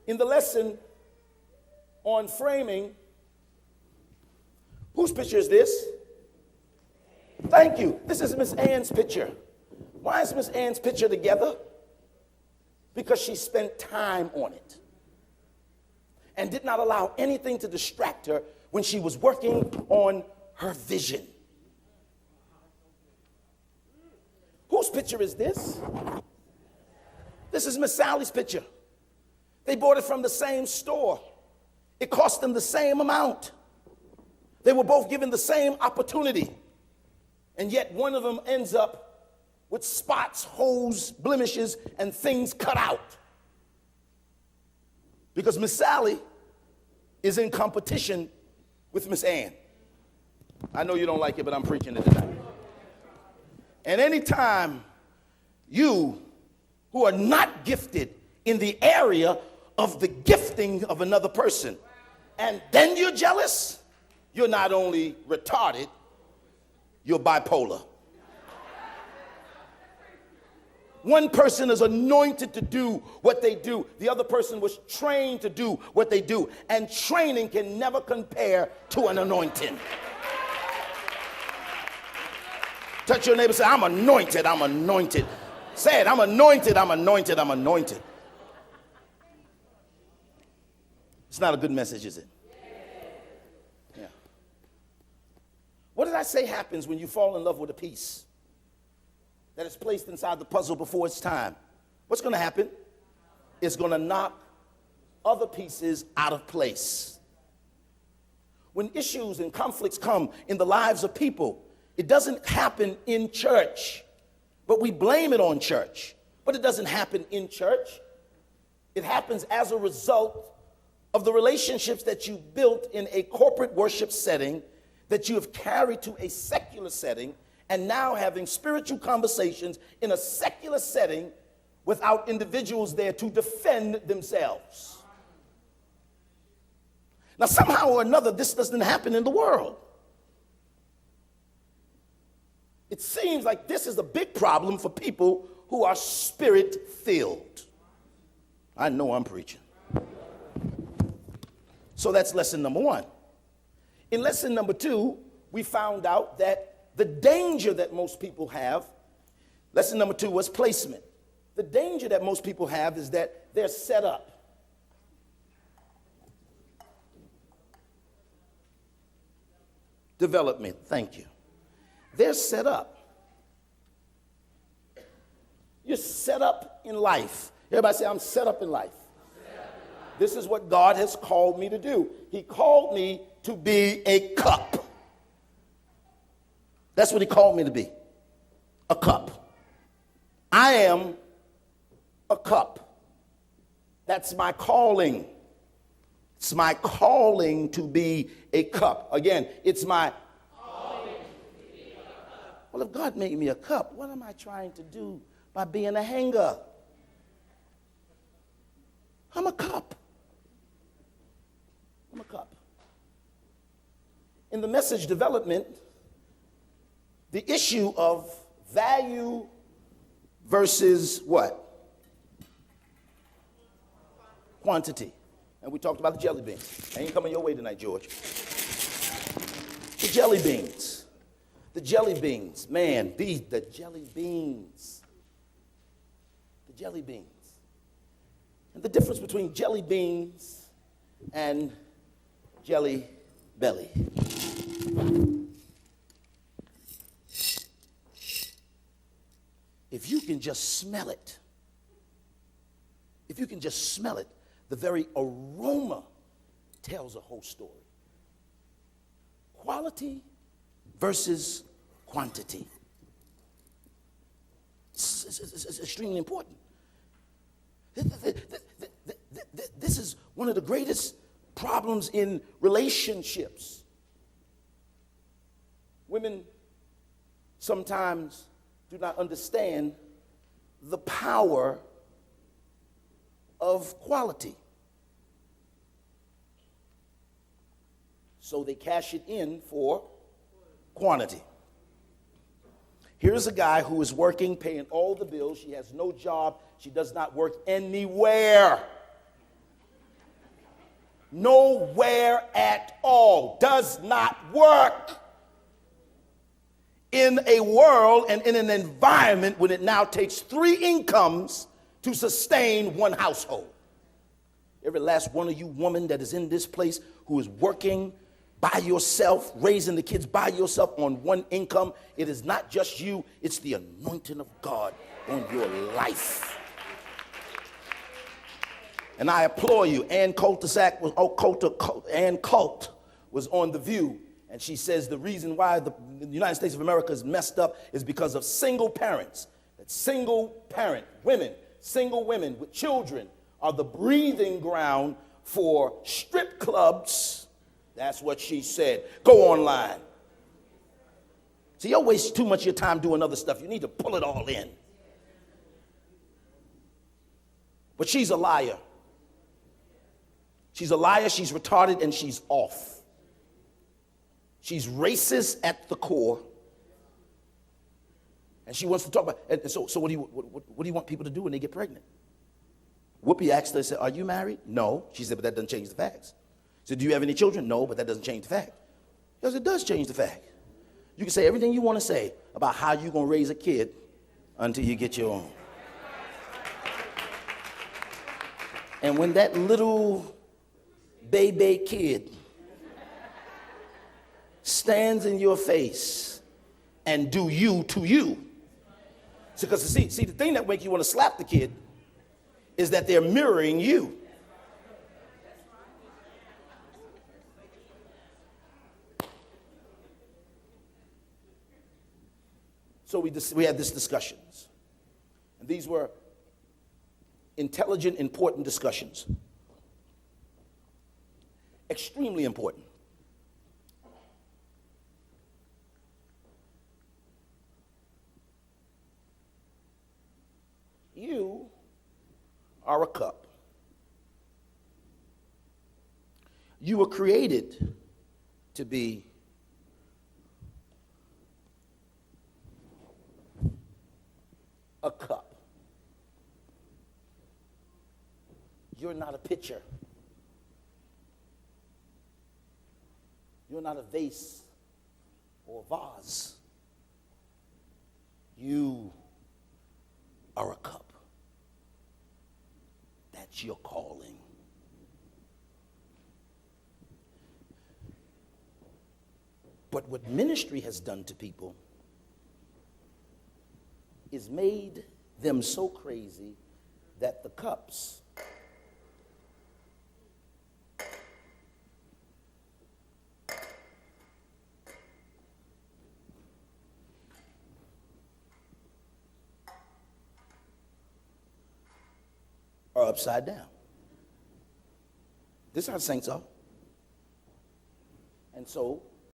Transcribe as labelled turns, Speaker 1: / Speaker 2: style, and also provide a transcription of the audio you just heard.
Speaker 1: In the lesson on framing, whose picture is this? Thank you. This is Miss Ann's picture. Why is Miss Ann's picture together? Because she spent time on it and did not allow anything to distract her when she was working on her vision. Whose picture is this? This is Miss Sally's picture. They bought it from the same store. It cost them the same amount. They were both given the same opportunity. And yet one of them ends up with spots, holes, blemishes, and things cut out. Because Miss Sally is in competition with Miss Ann. I know you don't like it, but I'm preaching it tonight. And anytime you who are not gifted in the area of the gifting of another person, and then you're jealous, you're not only retarded, you're bipolar. One person is anointed to do what they do. The other person was trained to do what they do. And training can never compare to an anointing. Touch your neighbor and say, I'm anointed, I'm anointed. Say it, I'm anointed, I'm anointed, I'm anointed. It's not a good message, is it? Yeah. What did I say happens when you fall in love with a piece that is placed inside the puzzle before it's time? What's going to happen? It's going to knock other pieces out of place. When issues and conflicts come in the lives of people, it doesn't happen in church, but we blame it on church. But it doesn't happen in church. It happens as a result of the relationships that you built in a corporate worship setting that you have carried to a secular setting, and now having spiritual conversations in a secular setting without individuals there to defend themselves. Now, somehow or another, this doesn't happen in the world. It seems like this is a big problem for people who are spirit-filled. I know I'm preaching. So that's lesson number one. In lesson number two, we found out that the danger that most people have, lesson number two was placement. The danger that most people have is that they're set up. Development, thank you. They're set up. You're set up in life. Everybody say, I'm set up in life. This is what God has called me to do. He called me to be a cup. That's what he called me to be, a cup. I am a cup. That's my calling. It's my calling to be a cup. Again, it's my calling to be a cup. Well, if God made me a cup, what am I trying to do by being a hanger? I'm a cup. I'm a cup. In the message development, the issue of value versus what? Quantity. And we talked about the jelly beans. I ain't coming your way tonight, George. The jelly beans. The jelly beans. Man, the jelly beans. The jelly beans. And the difference between jelly beans and jelly belly. If you can just smell it, the very aroma tells a whole story. Quality versus quantity. It's extremely important. This is one of the greatest problems in relationships. Women sometimes do not understand the power of quality. So they cash it in for quantity. Here's a guy who is working, paying all the bills. She has no job. She does not work anywhere. Nowhere at all. Does not work in a world and in an environment when it now takes 3 incomes to sustain one household. Every last one of you women that is in this place who is working by yourself, raising the kids by yourself on 1 income, it is not just you, it's the anointing of God on your life. And I applaud you. Ann Coulter was on The View, and she says the reason why the United States of America is messed up is because of single parents. That single parent women, single women with children are the breathing ground for strip clubs. That's what she said. Go online. See, you'll waste too much of your time doing other stuff. You need to pull it all in. But she's a liar. She's a liar, she's retarded, and she's off. She's racist at the core. And she wants to talk about, and so what do you want people to do when they get pregnant? Whoopi asked her, said, are you married? No. She said, but that doesn't change the facts. She said, do you have any children? No, but that doesn't change the fact. Because it does change the fact. You can say everything you want to say about how you're going to raise a kid until you get your own. And when that little baby kid stands in your face and do you to you. Because see, the thing that makes you want to slap the kid is that they're mirroring you. So we had these discussions. And these were intelligent, important discussions. Extremely important. You are a cup. You were created to be a cup. You're not a pitcher. You're not a vase or a vase. You are a cup. That's your calling. But what ministry has done to people is made them so crazy that the cups are upside down. This is how the saints are. And so